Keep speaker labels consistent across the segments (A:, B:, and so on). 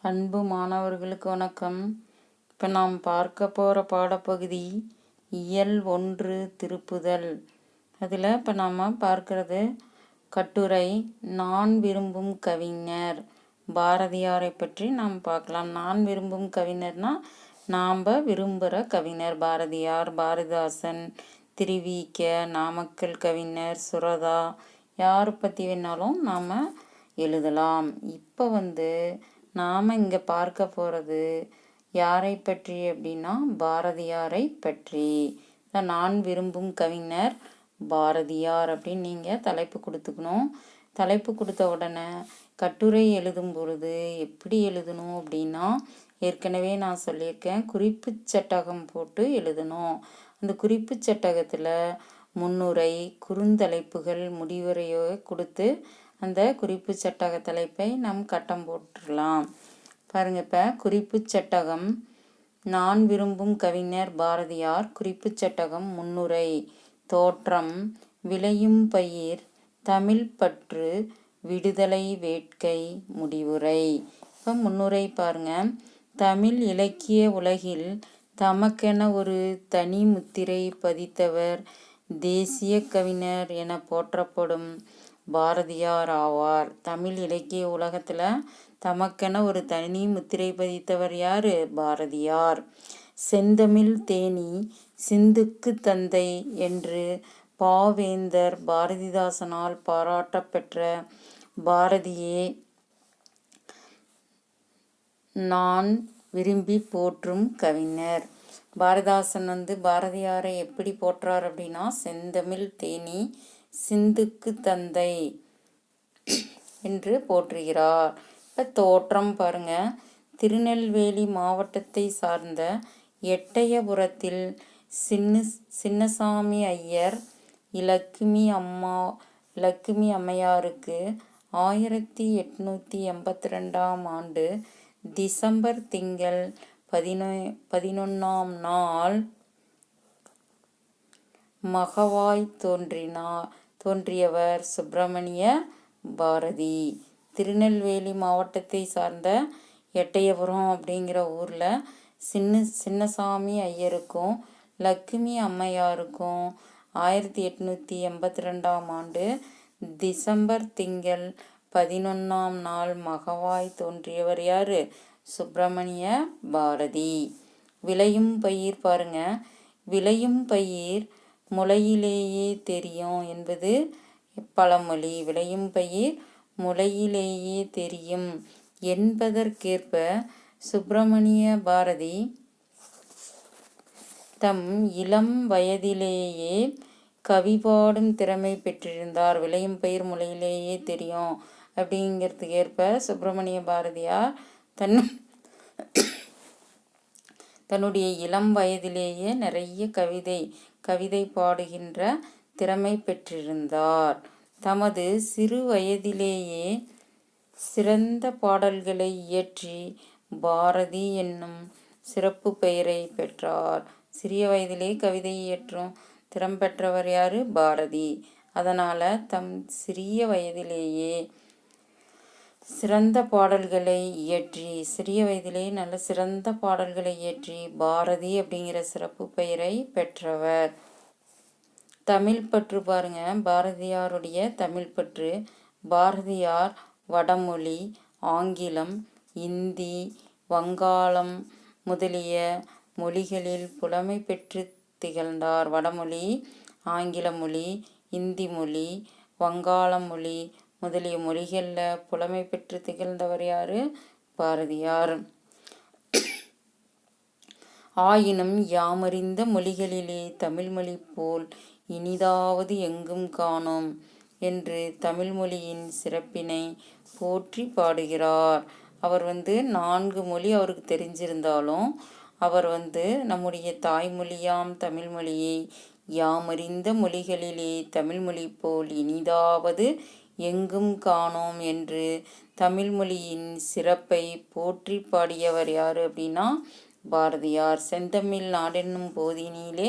A: அன்பு மாணவர்களுக்கு வணக்கம். இப்போ நாம் பார்க்க போகிற பாடப்பகுதி இயல் 1 திருப்புதல். அதில் இப்போ நாம் பார்க்கறது கட்டுரை நான் விரும்பும் கவிஞர் பாரதியாரை பற்றி நாம் பார்க்கலாம். நான் விரும்பும் கவிஞர்னால் நாம் விரும்புகிற கவிஞர் பாரதியார், பாரதிதாசன், திருவிக, நாமக்கல் கவிஞர், சுரதா, யார் பற்றி வேணாலும் நாம் எழுதலாம். இப்போ நாம் இங்கே பார்க்க போகிறது யாரை பற்றி அப்படின்னா பாரதியாரை பற்றி. நான் விரும்பும் கவிஞர் பாரதியார் அப்படின்னு நீங்கள் தலைப்பு கொடுத்துக்கணும். தலைப்பு கொடுத்த உடனே கட்டுரை எழுதும் பொழுது எப்படி எழுதணும் அப்படின்னா, ஏற்கனவே நான் சொல்லியிருக்கேன், குறிப்பு சட்டகம் போட்டு எழுதணும். அந்த குறிப்பு சட்டகத்தில் முன்னுரை, குறுந்தலைப்புகள், முடிவுரையோ கொடுத்து அந்த குறிப்பு சட்டக தலைப்பை நாம் கட்டம் போட்டுடலாம். பாருங்க, இப்போ குறிப்பு சட்டகம் நான் விரும்பும் கவிஞர் பாரதியார். குறிப்பு சட்டகம் முன்னுரை. தோற்றம் விளையும் பயிர், தமிழ் பற்று, விடுதலை வேட்கை, முடிவுரை. இப்போ முன்னுரை பாருங்க. தமிழ் இலக்கிய உலகில் தமக்கென ஒரு தனி முத்திரை பதித்தவர் தேசிய கவிஞர் என போற்றப்படும் பாரதியார் ஆவார். தமிழ் இலக்கிய உலகத்தில் தமக்கென ஒரு தனி முத்திரை பதித்தவர் யார்? பாரதியார். செந்தமிழ் தேனி சிந்துக்கு தந்தை என்று பாவேந்தர் பாரதிதாசனால் பாராட்டப்பெற்ற பாரதியே நான் விரும்பி போற்றும் கவிஞர். பாரதிதாசன் பாரதியாரை எப்படி போற்றார் அப்படின்னா, செந்தமிழ் தேனி சிந்துக்கு தந்தை என்று போற்றுகிறார். இப்போ தோற்றம் பாருங்க. திருநெல்வேலி மாவட்டத்தை சார்ந்த எட்டயபுரத்தில் சின்னசாமி ஐயர் இலக்குமி அம்மையாருக்கு 1882 ஆண்டு டிசம்பர் திங்கள் 11 நாள் மகவாய் தோன்றியவர் சுப்பிரமணிய பாரதி. திருநெல்வேலி மாவட்டத்தை சார்ந்த எட்டயபுரம் அப்படிங்கிற ஊரில் சின்னசாமி ஐயருக்கும் லக்குமி அம்மையாருக்கும் 1882 ஆண்டு டிசம்பர் திங்கள் 11 நாள் மகவாய் தோன்றியவர் யார்? சுப்பிரமணிய பாரதி. விளையும் பயிர் பாருங்க. விளையும் பயிர் முளையிலேயே தெரியும் என்பது பழமொழி. விளையும் பயிர் முளையிலேயே தெரியும் என்பதற்கேற்ப சுப்பிரமணிய பாரதி தம் இளம் வயதிலேயே கவி பாடும் திறமை பெற்றிருந்தார். விளையும் பயிர் முளையிலேயே தெரியும் அப்படிங்கிறதுக்கு ஏற்ப சுப்பிரமணிய பாரதியார் தன்னுடைய இளம் வயதிலேயே நிறைய கவிதை பாடுகின்ற திறமை பெற்றிருந்தார். தமது சிறு வயதிலேயே சிறந்த பாடல்களை இயற்றி பாரதி என்னும் சிறப்பு பெயரை பெற்றார். சிறிய வயதிலே கவிதை இயற்றும் திறம் பெற்றவர் யாரு? பாரதி. அதனால் தம் சிறிய வயதிலேயே சிறந்த பாடல்களை இயற்றி நல்ல சிறந்த பாடல்களை இயற்றி பாரதி அப்படிங்கிற சிறப்பு பெயரை பெற்றவர். தமிழ் பற்று பாருங்க. பாரதியாருடைய தமிழ் பற்று. பாரதியார் வடமொழி, ஆங்கிலம், இந்தி, வங்காளம் முதலிய மொழிகளில் புலமை பெற்று திகழ்ந்தார். வடமொழி, ஆங்கில மொழி, இந்தி மொழி, வங்காளம் மொழி முதலிய மொழிகளில் புலமை பெற்று திகழ்ந்தவர் யார்? பாரதியார். ஆயினும் யாமறிந்த மொழிகளிலே தமிழ்மொழி போல் இனிதாவது எங்கும் காணோம் என்று தமிழ்மொழியின் சிறப்பினை போற்றி பாடுகிறார். அவர் 4 மொழி அவருக்கு தெரிஞ்சிருந்தாலும் அவர் நம்முடைய தாய்மொழியாம் தமிழ்மொழியை யாமறிந்த மொழிகளிலே தமிழ்மொழி போல் இனிதாவது எங்கும் காணோம் என்று தமிழ்மொழியின் சிறப்பை போற்றி பாடியவர் யார் அப்படின்னா பாரதியார். செந்தமிழ் நாடென்னும் போதினிலே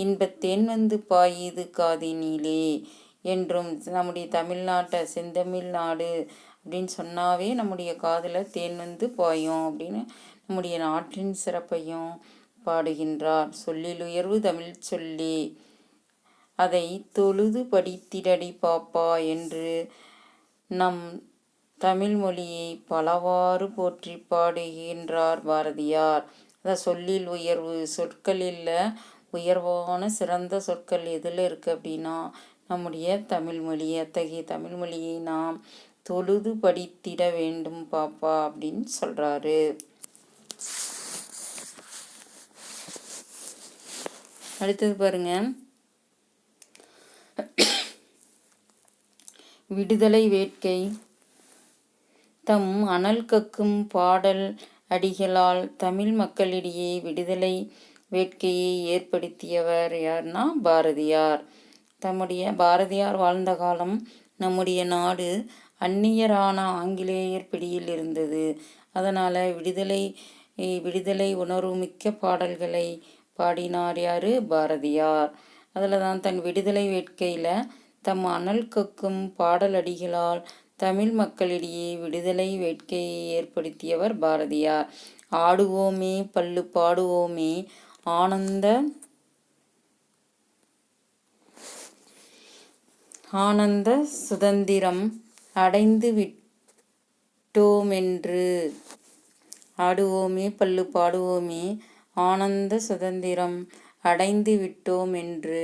A: இன்பத்தேன் பாயுது காதினிலே என்றும் நம்முடைய தமிழ்நாட்டை செந்தமிழ் நாடு அப்படின்னு சொன்னாவே நம்முடைய காதில் தேன் வந்து பாயும் அப்படின்னு நம்முடைய நாட்டின் சிறப்பையும் பாடுகின்றார். சொல்லிலுயர்வு தமிழ் சொல்லி அதை தொழுது படித்திடடி பாப்பா என்று நம் தமிழ் மொழியை பலவாறு போற்றி பாடுகின்றார் பாரதியார். சொல்லில் உயர்வு, சொற்களில் உயர்வான சிறந்த சொற்கள் எதில் இருக்குது அப்படின்னா நம்முடைய தமிழ்மொழி. அத்தகைய தமிழ்மொழியை நாம் தொழுது படித்திட வேண்டும் பாப்பா அப்படின்னு சொல்கிறாரு. அடுத்தது பாருங்க, விடுதலை வேட்கை தம் அனல் கக்கும் பாடல் அடிகளால் தமிழ் மக்களிடையே விடுதலை வேட்கையை ஏற்படுத்தியவர் யார்னா பாரதியார். பாரதியார் வாழ்ந்த காலம் நம்முடைய நாடு அந்நியரான ஆங்கிலேயர் பிடியில் இருந்தது. அதனால் விடுதலை உணர்வுமிக்க பாடல்களை பாடினார் யார்? பாரதியார். அதில் தான் தன் விடுதலை வேட்கையில் தம் அனல் கக்கும் பாடல் அடிகளால் தமிழ் மக்களிடையே விடுதலை வேட்கையை ஏற்படுத்தியவர் பாரதியார். ஆடுவோமே பல்லு பாடுவோமே ஆனந்த சுதந்திரம் அடைந்து விட்டோமென்று. ஆடுவோமே பல்லு பாடுவோமே ஆனந்த சுதந்திரம் அடைந்து விட்டோம் என்று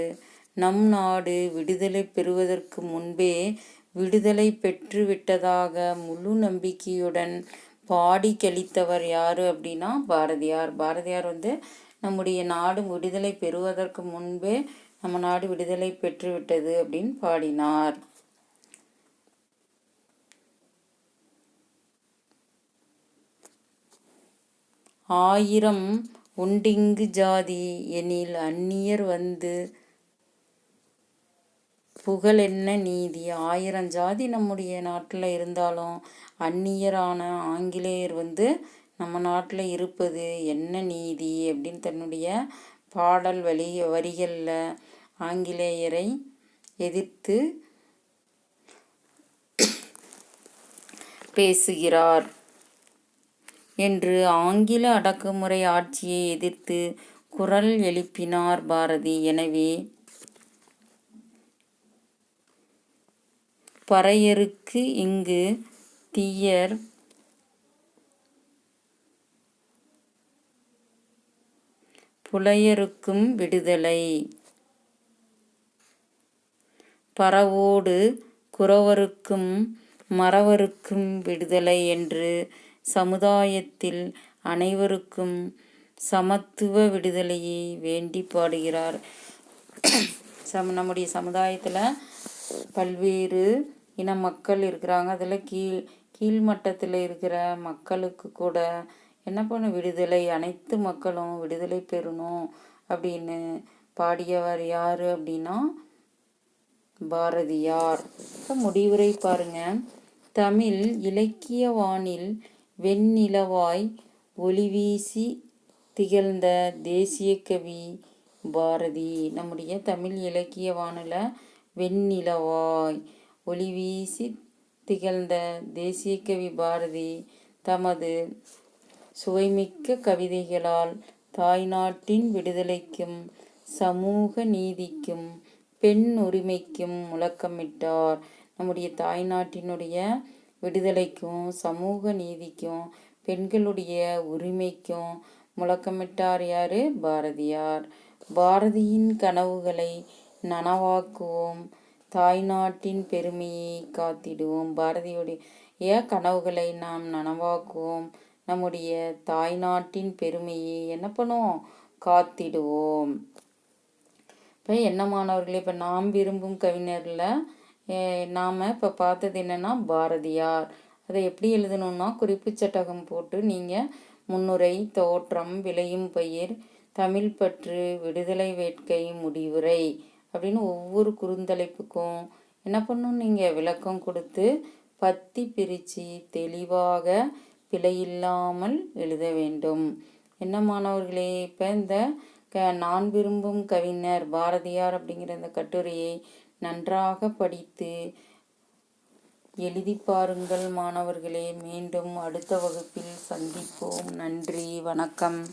A: நம் நாடு விடுதலை பெறுவதற்கு முன்பே விடுதலை பெற்று விட்டதாக முழு நம்பிக்கையுடன் பாடி கழித்தவர் யார் அப்படின்னா பாரதியார். பாரதியார் வந்து நம்முடைய நாடு விடுதலை பெறுவதற்கு முன்பே நம்ம நாடு விடுதலை பெற்று விட்டது அப்படின்னு பாடினார். ஆயிரம் உண்டிங்கு ஜாதி எனில் அந்நியர் வந்து புகழ் என்ன நீதி. 1000 ஜாதி நம்முடைய நாட்டில் இருந்தாலும் அந்நியரான ஆங்கிலேயர் வந்து நம்ம நாட்டில் இருப்பது என்ன நீதி அப்படின்னு தன்னுடைய பாடல் வரிகளில் ஆங்கிலேயரை எதிர்த்து பேசுகிறார் என்று ஆங்கில அடக்குமுறை ஆட்சியை எதிர்த்து குரல் எழுப்பினார் பாரதி. எனவே பறையருக்கு இங்கு தீயர் புலையருக்கும் விடுதலை, பறவோடு குறவருக்கும் மறவருக்கும் விடுதலை என்று சமுதாயத்தில் அனைவருக்கும் சமத்துவ விடுதலையை வேண்டி பாடுகிறார். நம்முடைய சமுதாயத்தில் பல்வேறு இன மக்கள் இருக்கிறாங்க. அதில் கீழ்மட்டத்தில் இருக்கிற மக்களுக்கு கூட என்ன பண்ணும், விடுதலை, அனைத்து மக்களும் விடுதலை பெறணும் அப்படின்னு பாடியவர் யார் அப்படின்னா பாரதியார். முடிவுரை பாருங்க. தமிழ் இலக்கிய வானில் வெண்ணிலவாய் ஒளிவீசி திகழ்ந்த தேசிய கவி பாரதி. நம்முடைய தமிழ் இலக்கிய வானில் வெண்ணிலவாய் ஒளிவீசி திகழ்ந்த தேசிய கவி பாரதி தமது சுவைமிக்க கவிதைகளால் தாய்நாட்டின் விடுதலைக்கும் சமூக நீதிக்கும் பெண் உரிமைக்கும் முழக்கமிட்டார். நம்முடைய தாய்நாட்டினுடைய விடுதலைக்கும் சமூக நீதிக்கும் பெண்களுடைய உரிமைக்கும் முழக்கமிட்டார் யாரு? பாரதியார். பாரதியின் கனவுகளை நனவாக்குவோம், தாய்நாட்டின் பெருமையை காத்திடுவோம். பாரதியுடைய கனவுகளை நாம் நனவாக்குவோம், நம்முடைய தாய்நாட்டின் பெருமையை என்ன பண்ணுவோம்? காத்திடுவோம். இப்போ என்ன மாணவர்களே, இப்போ நாம் விரும்பும் கவிஞரில் நாம் இப்போ பார்த்தது என்னென்னா பாரதியார். அதை எப்படி எழுதணுன்னா குறிப்பு சட்டகம் போட்டு நீங்கள் முன்னுரை, தோற்றம், விளையும் பயிர், தமிழ் பற்று, விடுதலை வேட்கை, முடிவுரை அப்படின்னு ஒவ்வொரு குறுந்தலைப்புக்கும் என்ன பண்ணணும், நீங்கள் விளக்கம் கொடுத்து பத்தி பிரித்து தெளிவாக பிழையில்லாமல் எழுத வேண்டும். என்ன மாணவர்களே, இப்போ இந்த நான் விரும்பும் கவிஞர் பாரதியார் அப்படிங்கிற இந்த கட்டுரையை நன்றாக படித்து எழுதி பாருங்கள் மாணவர்களே. மீண்டும் அடுத்த வகுப்பில் சந்திப்போம். நன்றி, வணக்கம்.